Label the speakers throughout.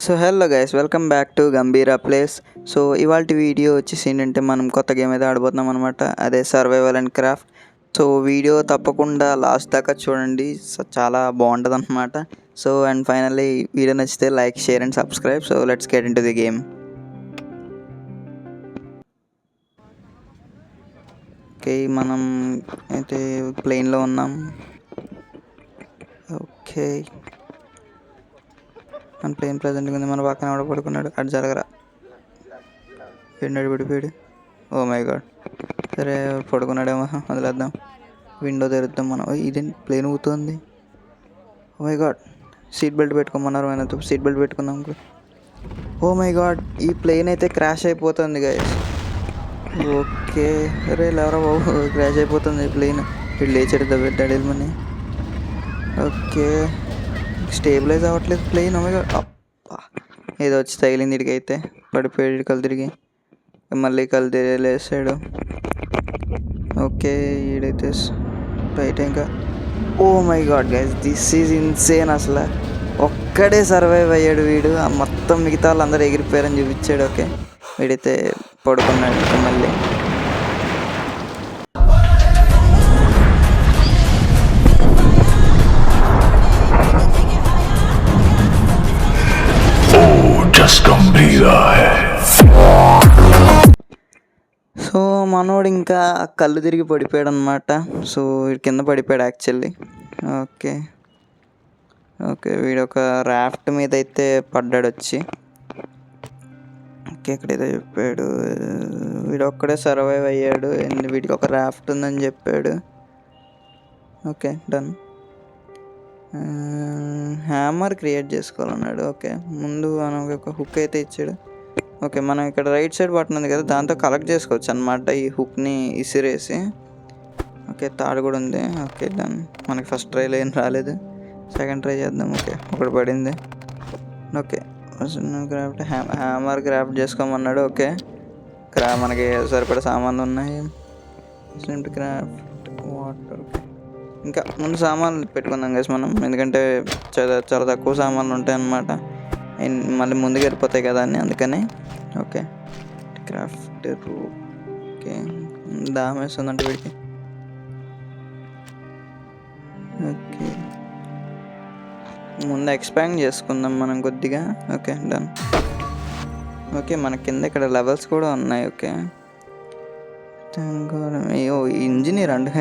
Speaker 1: So hello guys, welcome back to గంభీరా place. So ఇవాళ video వచ్చేసి ఏంటంటే మనం కొత్త గేమ్ అయితే ఆడబోతున్నాం అనమాట. అదే survival and craft. So video తప్పకుండా లాస్ట్ దాకా చూడండి, చాలా బాగుంటుంది అనమాట. సో అండ్ ఫైనల్లీ వీడియో నచ్చితే like, share and subscribe. So let's get in to the game. Okay, మనం అయితే ప్లేన్లో ఉన్నాం. ఓకే, మన ప్లేన్ ప్రజెంట్గా ఉంది. మన పక్కన కూడా పడుకున్నాడు. అటు జరగరా, పడిపోయాడు. Oh my god. సరే, పడుకున్నాడేమో, వదిలేద్దాం. విండో తెరుద్దాం మనం. ఇదేంటి ప్లేన్ ఊగుతుంది? Oh my god. Seat belt పెట్టుకోమన్నారు, ఆయనతో సీట్ బెల్ట్ పెట్టుకుందాం. ఓ మై గాడ్, ఈ ప్లేన్ అయితే క్రాష్ అయిపోతుంది గైస్. ఓకే, అరే లేవరా బాబు, క్రాష్ అయిపోతుంది ప్లేన్. వీడు లేచాడు దడేమని. ఓకే, స్టేబిలైజ్ అవ్వట్లేదు ప్లేన్. ఓ మై గాడ్, ఏదో వచ్చి తగిలింది ఇడికైతే. పడిపోయాడు కళ్ళు తిరిగి. మళ్ళీ కళ్ళు తిరిగి లేసాడు. ఓకే, ఈడైతే బయట ఇంకా. Oh my god guys, this is insane. అసలు ఒక్కడే సర్వైవ్ అయ్యాడు వీడు. మొత్తం మిగతా వాళ్ళు అందరూ ఎగిరిపోయారని చూపించాడు. ఓకే, వీడైతే పడుకున్నాడు మళ్ళీ. సో మనోడు ఇంకా కళ్ళు తిరిగి పడిపోయాడు అనమాట. సో కింద పడిపోయాడు యాక్చువల్లీ. ఓకే ఓకే, వీడు ఒక రాఫ్ట్ మీద అయితే పడ్డాడు వచ్చి. ఓకే, ఇక్కడైతే చెప్పాడు వీడు ఒక్కడే సర్వైవ్ అయ్యాడు, వీడికి ఒక రాఫ్ట్ ఉందని చెప్పాడు. Okay done. హ్యామర్ క్రియేట్ చేసుకోవాలన్నాడు. ఓకే, ముందు మనకి ఒక హుక్ అయితే ఇచ్చాడు. ఓకే, మనం ఇక్కడ రైట్ సైడ్ బటన్ ఉంది కదా, దాంతో కలెక్ట్ చేసుకోవచ్చు అనమాట ఈ హుక్ని ఇసిరేసి. ఓకే, తాడు కూడా ఉంది. Okay done. మనకి ఫస్ట్ ట్రైలో ఏం రాలేదు, సెకండ్ ట్రై చేద్దాం. ఓకే, ఒకటి పడింది. ఓకే, క్రాఫ్ట్ హ్యామర్ క్రాఫ్ట్ చేసుకోమన్నాడు. ఓకే, మనకి సరిపడే సామాన్లు ఉన్నాయి. Craft water. ఓకే, ఇంకా ముందు సామాన్లు పెట్టుకుందాం కదా మనం, ఎందుకంటే చాలా తక్కువ సామాన్లు ఉంటాయి అన్నమాట. మళ్ళీ ముందుకు వెళ్ళిపోతాయి కదా అని, అందుకని. Okay, craft. ఓకే, దాహం వేస్తుందంటే వీడికి. ఓకే, ముందు ఎక్స్పాండ్ చేసుకుందాం మనం కొద్దిగా. Okay done. ఓకే, మన కింద ఇక్కడ లెవెల్స్ కూడా ఉన్నాయి. ఓకే, అయ్యో ఇంజనీర్ అండ్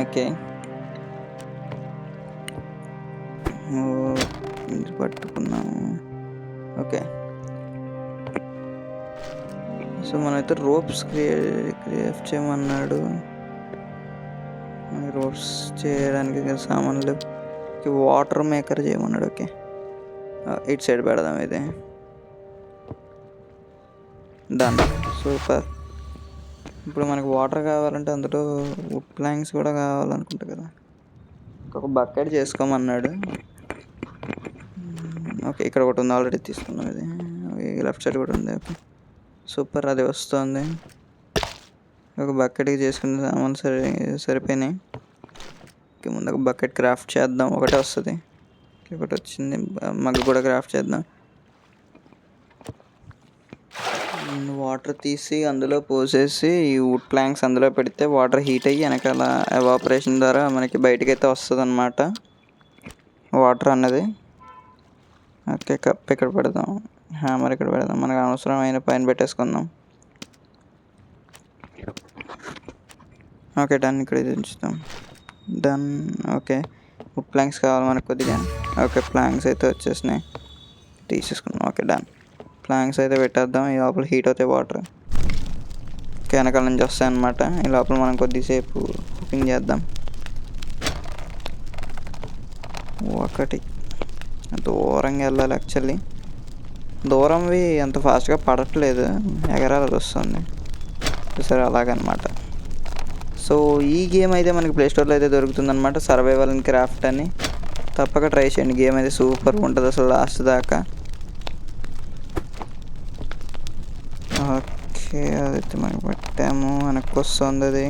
Speaker 1: ఓకే, పట్టుకున్నాము. ఓకే, సో మనమైతే రోప్స్ క్రియేట్ చేయమన్నాడు. రోప్స్ చేయడానికి సామాన్లు. వాటర్ మేకర్ చేయమన్నాడు. ఓకే, ఇటు సైడ్ పెడదాం ఇది. Done, super. ఇప్పుడు మనకి వాటర్ కావాలంటే అందులో వుడ్ ప్లాంక్స్ కూడా కావాలనుకుంటా కదా. ఒక బకెట్ చేసుకోమన్నాడు. ఓకే, ఇక్కడ ఒకటి ఉంది, ఆల్రెడీ తీసుకున్నాం. ఇది లెఫ్ట్ సైడ్ కూడా ఉంది. ఓకే సూపర్, అది వస్తుంది. ఒక బకెట్కి చేసుకునే సామాన్లు సరిపోయినాయి. ఓకే, ముందు ఒక బకెట్ క్రాఫ్ట్ చేద్దాం. ఒకటే వస్తుంది, ఒకటి వచ్చింది. మగ్గు కూడా క్రాఫ్ట్ చేద్దాం. వాటర్ తీసి అందులో పోసేసి ఈ వుడ్ ప్లాంక్స్ అందులో పెడితే వాటర్ హీట్ అయ్యి వెనకాల ఎవాపరేషన్ ద్వారా మనకి బయటకు అయితే వస్తుంది అన్నమాట వాటర్ అన్నది. ఓకే, కప్ ఇక్కడ పెడదాం, హ్యామర్ ఇక్కడ పెడదాం, మనకు అవసరమైన పైన పెట్టేసుకుందాం. ఓకే డన్, ఇక్కడ ఉంచుతాం. డన్. ఓకే, వుడ్ ప్లాంక్స్ కావాలి మనకు కొద్దిగా. ఓకే, ప్లాంక్స్ అయితే వచ్చేసినాయి, తీసేసుకున్నాం. ఓకే డన్, ప్లాంక్స్ అయితే పెట్టేద్దాం. ఈ లోపల హీట్ అవుతాయి వాటర్. వెనకాల నుంచి వస్తాయి అన్నమాట. ఈ లోపల మనం కొద్దిసేపు కుకింగ్ చేద్దాం. ఒకటి దూరంగా వెళ్ళాలి యాక్చువల్లీ. దూరంవి అంత ఫాస్ట్గా పడట్లేదు, ఎగరాలి వస్తుంది. సరే, అలాగనమాట. సో ఈ గేమ్ అయితే మనకి ప్లేస్టోర్లో అయితే దొరుకుతుందన్నమాట, సర్వైవల్ అండ్ క్రాఫ్ట్ అని. తప్పక ట్రై చేయండి, గేమ్ అయితే సూపర్ ఉంటుంది అసలు లాస్ట్ దాకా. ఓకే, అదైతే మనకి పెట్టాము, వెనక్కి వస్తుంది అది.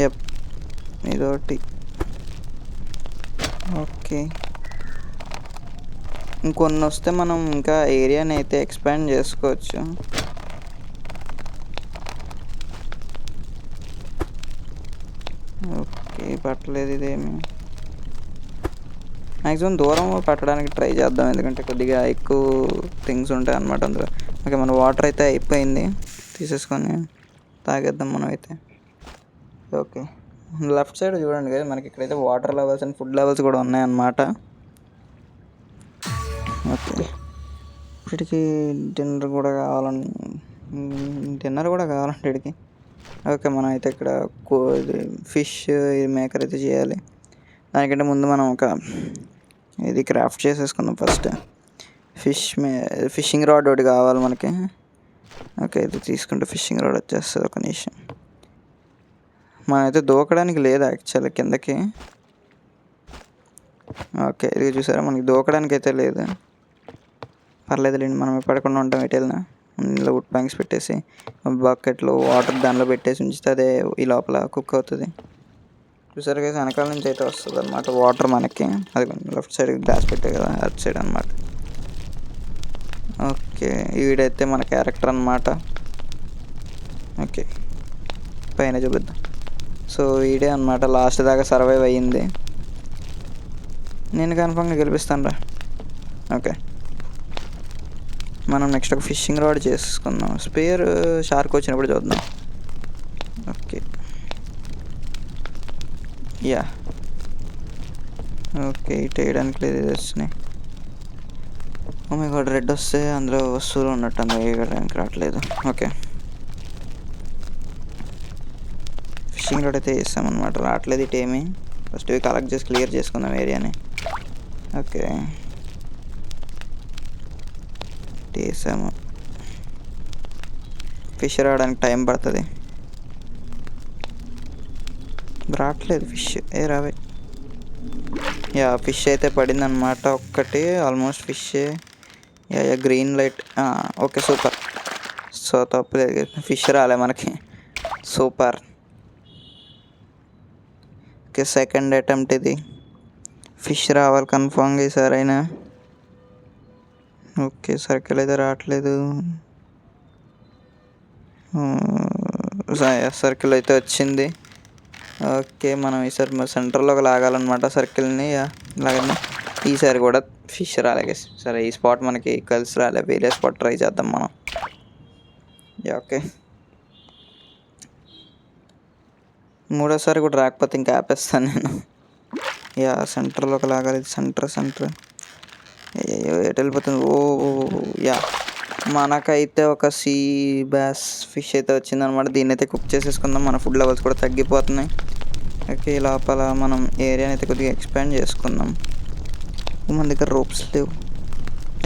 Speaker 1: ఎప్, ఇదోటి. ఓకే, ఇంకొన్ని వస్తే మనం ఇంకా ఏరియాని అయితే ఎక్స్పాండ్ చేసుకోవచ్చు. ఓకే, పట్టలేదు ఇదేమి. మ్యాక్సిమం దూరం పట్టడానికి ట్రై చేద్దాం, ఎందుకంటే కొద్దిగా ఎక్కువ థింగ్స్ ఉంటాయి అన్నమాట అందులో. ఓకే, మన వాటర్ అయితే అయిపోయింది, తీసేసుకొని తాగేద్దాం మనం అయితే. ఓకే, లెఫ్ట్ సైడ్ చూడండి కదా, మనకి ఇక్కడైతే water levels and food levels కూడా ఉన్నాయన్నమాట. ఓకే, ఇప్పటికి డిన్నర్ కూడా కావాలంటే ఇక్కడికి. ఓకే, మనం అయితే ఇక్కడ ఫిష్ మేకర్ అయితే చేయాలి. దానికంటే ముందు మనం ఒక ఇది క్రాఫ్ట్ చేసేసుకుందాం ఫస్ట్. ఫిషింగ్ రాడ్ ఒకటి కావాలి మనకి. ఓకే, ఇది తీసుకుంటే ఫిషింగ్ రాడ్ వచ్చేస్తుంది. ఒక నిమిషం, మనమైతే దూకడానికి లేదు యాక్చువల్లీ కిందకి. ఓకే, ఇది చూసారా, మనకి దూకడానికి అయితే లేదు. పర్లేదులేండి, మనం పడకుండా ఉంటాం ఎటు వెళ్ళినా. ఇందులో వుడ్ ప్యాంక్స్ పెట్టేసి బకెట్లో వాటర్ దానిలో పెట్టేసి ఉంచితే అదే ఈ లోపల కుక్ అవుతుంది. చూసారు కదా, వెనకాల నుంచి అయితే వస్తుంది అనమాట వాటర్ మనకి. అది లెఫ్ట్ సైడ్ గ్లాస్ పెట్టే కదా, అటు సైడ్ అనమాట. ఓకే, వీడైతే మన క్యారెక్టర్ అనమాట. ఓకే, పైన చూపిద్దాం. సో వీడే అనమాట లాస్ట్ దాకా సర్వైవ్ అయ్యింది. నేను కన్ఫామ్గా గెలిపిస్తాను రా. ఓకే, మనం నెక్స్ట్ ఒక ఫిషింగ్ రాడ్ చేసుకుందాం. స్పేర్ షార్క్ వచ్చినప్పుడు చూద్దాం. Okay, yeah. ఓకే, ఇటు వేయడానికి లేదు, ఇది వచ్చినాయి. ఓ మై గాడ్, రెడ్ వస్తే అందులో వస్తువులు ఉన్నట్టు, అందులో వేయడానికి రావట్లేదు. ఓకే, ఫిషింగ్ రాడ్ అయితే వేస్తామన్నమాట, రావట్లేదు ఇటు ఏమి. ఫస్ట్ ఇవి కలెక్ట్ చేసి క్లియర్ చేసుకుందాం ఏరియాని. ఓకే, వేసాము. ఫిష్ రావడానికి టైం పడుతుంది, రావట్లేదు ఫిష్. రావే. యా, ఫిష్ అయితే పడింది అనమాట ఒక్కటి, almost fish. Yeah, green light. Okay, super. So తప్పలేదు, ఫిష్ రాలే మనకి. సూపర్. ఓకే, సెకండ్ అటెంప్ట్ ఇది. ఫిష్ రావాలి కన్ఫామ్గా ఈసారి అయినా. ఓకే, సర్కిల్ అయితే రావట్లేదు. సర్కిల్ అయితే వచ్చింది. ఓకే, మనం ఈసారి సెంటర్లోకి లాగాలన్నమాట సర్కిల్ని. లాగండి. ఈసారి కూడా ఫిష్ రాలే. సరే, ఈ స్పాట్ మనకి కలిసి రాలే, వేరే స్పాట్ ట్రై చేద్దాం మనం. ఓకే, మూడోసారి కూడా రాకపోతే ఇంకా ఆపేస్తాను నేను. యా, సెంటర్లోకి లాగాలి. సెంటర్ ఎటు వెళ్ళిపోతుంది. ఓ యా, మనకైతే ఒక సీ బ్యాస్ ఫిష్ అయితే వచ్చిందనమాట. దీన్ని అయితే కుక్ చేసేసుకుందాం, మన ఫుడ్ లెవెల్స్ కూడా తగ్గిపోతున్నాయి. ఓకే, లోపల మనం ఏరియాని అయితే కొద్దిగా ఎక్స్పాండ్ చేసుకుందాం. మన దగ్గర రోప్స్ లేవు.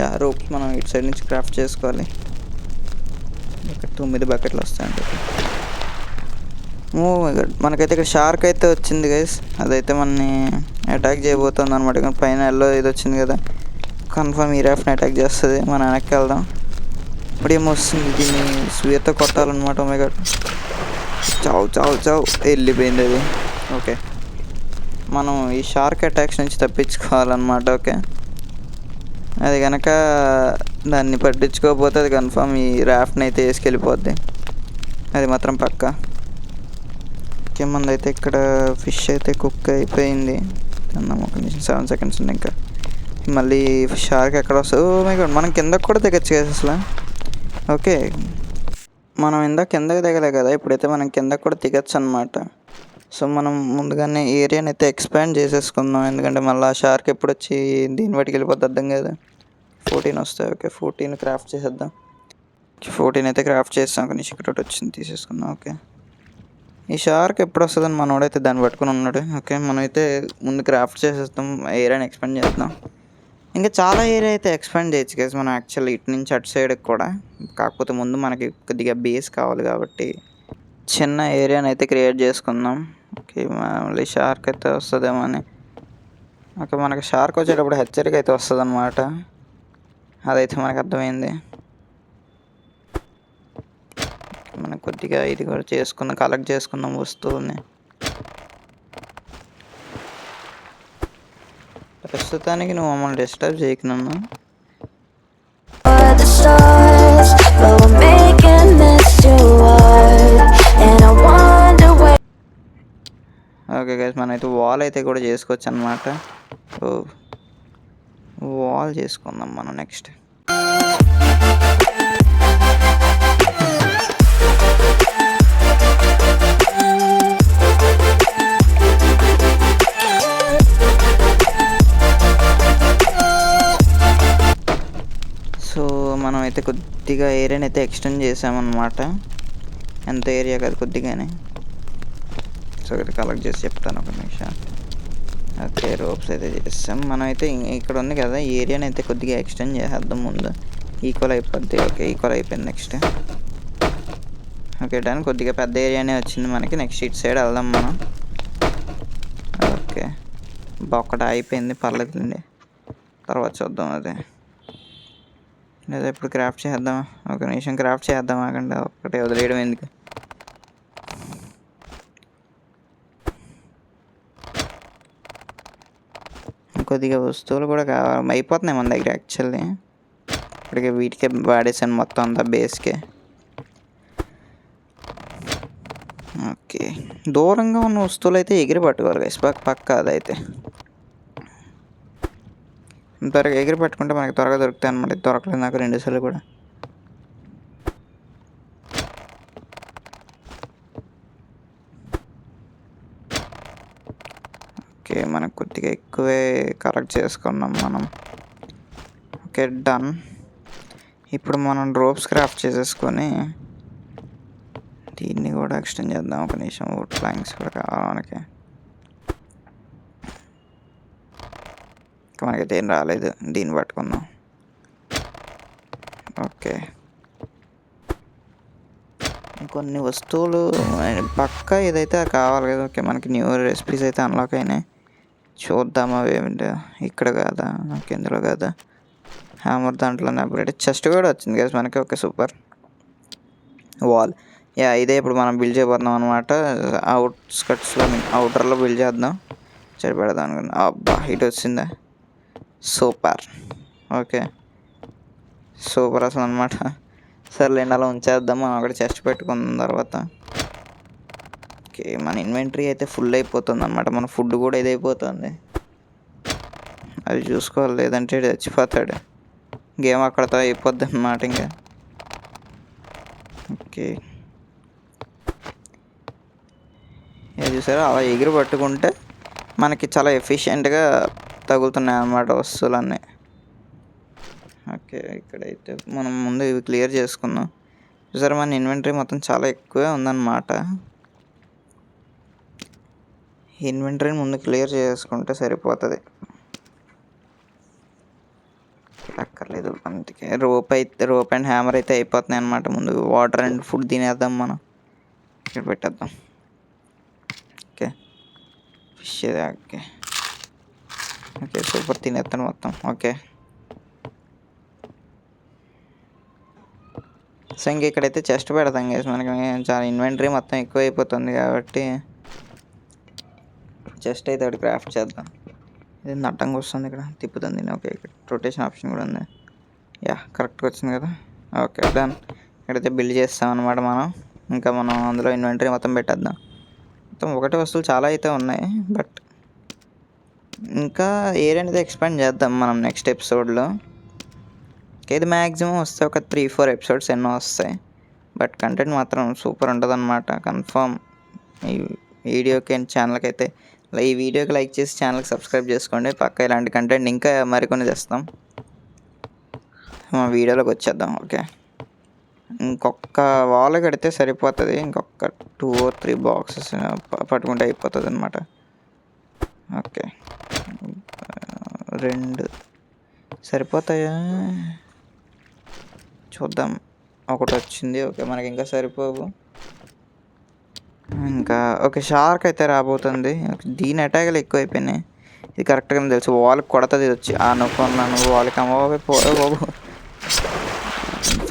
Speaker 1: యా, రోప్స్ మనం ఇటు సైడ్ నుంచి క్రాఫ్ట్ చేసుకోవాలి. ఇక్కడ 9 బకెట్లు వస్తాయండి. ఓ మై గాడ్, మనకైతే ఇక్కడ షార్క్ అయితే వచ్చింది గైస్. అదైతే మనని అటాక్ చేయబోతుంది అనమాట. ఇక్కడ పైన ఎల్లో ఇది వచ్చింది కదా, కన్ఫర్మ్ ఈ రాఫ్ట్ని అటాక్ చేస్తుంది. మనం వెనక్కి వెళ్దాం. ఇప్పుడు ఏమొస్తుంది, దీన్ని స్వీతో కొట్టాలన్నమాట. ఓ మై గాడ్, చావు వెళ్ళిపోయింది అది. ఓకే, మనం ఈ షార్క్ అటాక్స్ నుంచి తప్పించుకోవాలన్నమాట. ఓకే, అది కనుక దాన్ని పట్టించుకోకపోతే అది కన్ఫర్మ్ ఈ రాఫ్ట్ని అయితే వేసుకెళ్ళిపోద్ది, అది మాత్రం పక్కా. ఓకే, మందైతే ఇక్కడ ఫిష్ అయితే కుక్ అయిపోయింది. తిన్నాం, ఒక నిమిషం 7 seconds ఉంది ఇంకా. మళ్ళీ షార్క్ ఎక్కడ వస్తుంది. ఓ మై గాడ్, మనం కిందకు కూడా దిగచ్చు అసలు. ఓకే, మనం ఇందాక కిందకి దిగలే కదా, ఇప్పుడైతే మనం కిందకు కూడా దిగచ్చు అనమాట. సో మనం ముందుగానే ఏరియాని అయితే ఎక్స్పాండ్ చేసేసుకుందాం, ఎందుకంటే మళ్ళీ ఆ షార్క్ ఎప్పుడు వచ్చి దీని బయటికి వెళ్ళిపోద్ది అర్థం కదా. 14 వస్తాయి. ఓకే, 14 క్రాఫ్ట్ చేసేద్దాం. 14 అయితే క్రాఫ్ట్ చేస్తాం. ఒక నిమిషం, ఇక్కడ వచ్చింది, తీసేసుకుందాం. ఓకే, ఈ షార్క్ ఎప్పుడు వస్తుందని మనోడైతే దాన్ని పట్టుకుని ఉన్నాడు. ఓకే, మనమైతే ముందు క్రాఫ్ట్ చేసేస్తాం, ఏరియాని ఎక్స్పాండ్ చేస్తాం. ఇంకా చాలా ఏరియా అయితే ఎక్స్పాండ్ చేయొచ్చు కదా మనం యాక్చువల్లీ, ఇటు నుంచి అటు సైడ్కి కూడా. కాకపోతే ముందు మనకి కొద్దిగా బేస్ కావాలి కాబట్టి చిన్న ఏరియాని అయితే క్రియేట్ చేసుకుందాం. ఓకే, మళ్ళీ షార్క్ అయితే వస్తుందేమో అని. ఓకే, మనకి షార్క్ వచ్చేటప్పుడు హెచ్చరిక అయితే వస్తుంది అన్నమాట, అదైతే మనకు అర్థమైంది. మనం కొద్దిగా ఇది కూడా చేసుకుందాం, కలెక్ట్ చేసుకుందాం వస్తువుల్ని. ప్రస్తుతానికి నువ్వు మమ్మల్ని డిస్టర్బ్ చేయకు నన్ను. ఓకే గైస్, మనం అయితే వాల్ అయితే కూడా చేసుకోవచ్చు అనమాట. సో వాల్ చేసుకుందాం మనం నెక్స్ట్. సో మనం అయితే కొద్దిగా ఏరియాని అయితే ఎక్స్టెండ్ చేసామన్నమాట. ఎంత ఏరియా కాదు, కొద్దిగానే. సో ఇక్కడ కలెక్ట్ చేసి చెప్తాను ఒక నిమిషం. ఓకే, రోప్స్ అయితే చేస్తాం. మనం అయితే ఇక్కడ ఉంది కదా, ఈ ఏరియాని అయితే కొద్దిగా ఎక్స్టెండ్ చేసేద్దాం ముందు. ఈక్వల్ అయిపోద్ది. ఓకే, ఈక్వల్ అయిపోయింది. Next okay done. కొద్దిగా పెద్ద ఏరియానే వచ్చింది మనకి. నెక్స్ట్ ఇటు సైడ్ వెళ్దాం మనం. ఓకే, ఒక్కటి అయిపోయింది, పర్లేదులేండి, తర్వాత చూద్దాం. అదే లేదా ఇప్పుడు క్రాఫ్ట్ చేద్దాం. ఒక నిమిషం క్రాఫ్ట్ చేద్దాం, ఆగండి. ఒక్కటే వదిలేయడం ఎందుకు. కొద్దిగా వస్తువులు కూడా కావాలి, అయిపోతున్నాయి మన దగ్గర యాక్చువల్లీ. ఇప్పటికే వీటికే వాడేసాను మొత్తం అంతా బేస్కే. ఓకే, దూరంగా ఉన్న వస్తువులు అయితే ఎగిరి పట్టుకోవాలి గైస్, పక్క అదైతే. త్వరగా ఎగిరి పట్టుకుంటే మనకి త్వరగా దొరుకుతాయి అనమాట. దొరకలేదు నాకు 2 సార్లు కూడా. ఓకే, మనకు కొద్దిగా ఎక్కువే కలెక్ట్ చేసుకున్నాం మనం. Okay done. ఇప్పుడు మనం రోప్స్ క్రాఫ్ట్ చేసేసుకొని దీన్ని కూడా ఎక్స్టెండ్ చేద్దాం. ఒక నిమిషం, వుడ్ ప్లాంక్స్ కూడా కావాలి మనకి. మనకైతే ఏం రాలేదు, దీన్ని పట్టుకుందాం. ఓకే, కొన్ని వస్తువులు పక్క ఏదైతే కావాలి కదా. ఓకే, మనకి న్యూ రెసిపీస్ అయితే అన్లాక్ అయినాయి. చూద్దాం అవి ఏమిటో. ఇక్కడ కాదా, నాకు ఇందులో కాదా, హ్యామర్ దాంట్లోనే అప్గ్రేడ్. చెస్ట్ కూడా వచ్చింది కదా మనకి. Okay super. వాల్, యా ఇదే ఇప్పుడు మనం బిల్డ్ చేయబోతున్నాం అనమాట. అవుట్స్కట్స్లో, అవుటర్లో బిల్డ్ చేద్దాం. సరిపెడదాం అనుకున్నా. అబ్బా, ఇటు వచ్చిందా, సూపర్. ఓకే సూపర్ అసలు అనమాట. సర్లేండి, అలా ఉంచేద్దాం. మనం అక్కడ చెస్ట్ పెట్టుకున్న తర్వాత. ఓకే, మన ఇన్వెంటరీ అయితే ఫుల్ అయిపోతుంది అనమాట. మన ఫుడ్ కూడా ఇదైపోతుంది, అది చూసుకోవాలి, లేదంటే చచ్చిపోతాడు. గేమ్ అక్కడతో అయిపోద్ది అన్నమాట ఇంకా. ఓకే, ఇది చూసారా, అలా ఎగిరి పట్టుకుంటే మనకి చాలా ఎఫిషియెంట్గా తగులుతున్నాయి అన్నమాట వస్తువులన్నీ. ఓకే, ఇక్కడైతే మనం ముందు ఇవి క్లియర్ చేసుకుందాం. చూసారా, మన ఇన్వెంటరీ మొత్తం చాలా ఎక్కువే ఉందన్నమాట. ఇన్వెంటరీని ముందు క్లియర్ చేసుకుంటే సరిపోతుంది. అక్కర్లేదు అందుకే. రోప్ అండ్ హ్యామర్ అయితే అయిపోతున్నాయి అన్నమాట. ముందు వాటర్ అండ్ ఫుడ్ తినేద్దాం మనం. ఇక్కడ పెట్టేద్దాం. Okay, fish. Okay okay super, తినేస్తాను మొత్తం. ఓకే, సో ఇంక ఇక్కడైతే చెస్ట్ పెడతాం కదా మనకి. చాలా ఇన్వెంటరీ మొత్తం ఎక్కువ అయిపోతుంది కాబట్టి చెస్ట్ అయితే ఒకటి క్రాఫ్ట్ చేద్దాం. ఇది నట్టంగా వస్తుంది, ఇక్కడ తిప్పుతుంది. ఓకే, ఇక్కడ రొటేషన్ ఆప్షన్ కూడా ఉంది. యా, కరెక్ట్గా వచ్చింది కదా. Okay done. ఇక్కడైతే బిల్డ్ చేస్తాం అనమాట మనం. ఇంకా మనం అందులో ఇన్వెంటరీ మొత్తం పెట్టేద్దాం. మొత్తం ఒకటే వస్తువులు చాలా అయితే ఉన్నాయి, బట్ ఇంకా ఏరియా అనేది ఎక్స్పాండ్ చేద్దాం మనం నెక్స్ట్ ఎపిసోడ్లో. ఇది మ్యాక్సిమం వస్తే ఒక 3-4 ఎపిసోడ్స్ ఎన్నో వస్తాయి, బట్ కంటెంట్ మాత్రం సూపర్ ఉంటుంది అనమాట. కన్ఫర్మ్ ఈ వీడియోకి అండ్ ఛానల్కి అయితే, ఈ వీడియోకి లైక్ చేసి ఛానల్కి సబ్స్క్రైబ్ చేసుకోండి. పక్క ఇలాంటి కంటెంట్ ఇంకా మరికొన్ని తెస్తాం. మా వీడియోలోకి వచ్చేద్దాం. ఓకే, ఇంకొక వాల్ కడితే సరిపోతుంది. ఇంకొక 2 or 3 బాక్సెస్ పట్టుకుంటే అయిపోతుంది అనమాట. ఓకే, 2 సరిపోతాయా చూద్దాం. ఒకటి వచ్చింది. ఓకే, మనకి ఇంకా సరిపోవు ఇంకా. ఓకే, షార్క్ అయితే రాబోతుంది. దీని అటాక్లు ఎక్కువ అయిపోయినాయి. ఇది కరెక్ట్గా తెలుసు, వాల్కి కొడుతుంది. ఇది వచ్చి అనుకున్నాను వాల్కి. అమ్మబాబు పోయే బాబు,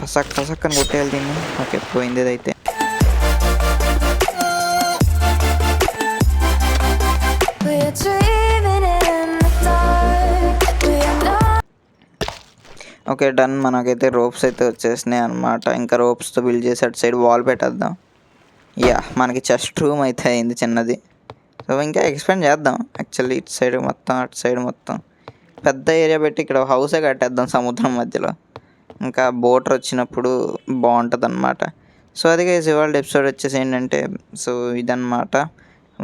Speaker 1: ఫసక్కని కొట్టేయాలి దీన్ని. ఓకే, పోయింది ఇదైతే. Okay done. మనకైతే రోప్స్ అయితే వచ్చేసినాయి అనమాట. ఇంకా రోప్స్తో బిల్డ్ చేసి అటు సైడ్ వాల్ పెట్టేద్దాం. యా, మనకి చెస్ట్ రూమ్ అయితే అయింది చిన్నది. సో ఇంకా ఎక్స్పాండ్ చేద్దాం యాక్చువల్లీ ఇటు సైడ్ మొత్తం అటు సైడ్ మొత్తం పెద్ద ఏరియా పెట్టి ఇక్కడ హౌసే కట్టేద్దాం సముద్రం మధ్యలో. ఇంకా బోటర్ వచ్చినప్పుడు బాగుంటుంది అనమాట. సో అది గైస్ ఇవాళ ఎపిసోడ్ వచ్చేసి ఏంటంటే సో ఇదన్నమాట.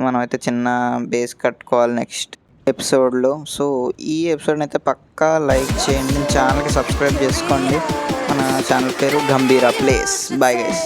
Speaker 1: మనమైతే చిన్న బేస్ కట్టుకోవాలి నెక్స్ట్ ఎపిసోడ్లో. సో ఈ ఎపిసోడ్ని అయితే పక్కా లైక్ చేయండి, ఛానల్కి సబ్స్క్రైబ్ చేసుకోండి. మన ఛానల్ పేరు గంభీరా ప్లేస్. Bye guys.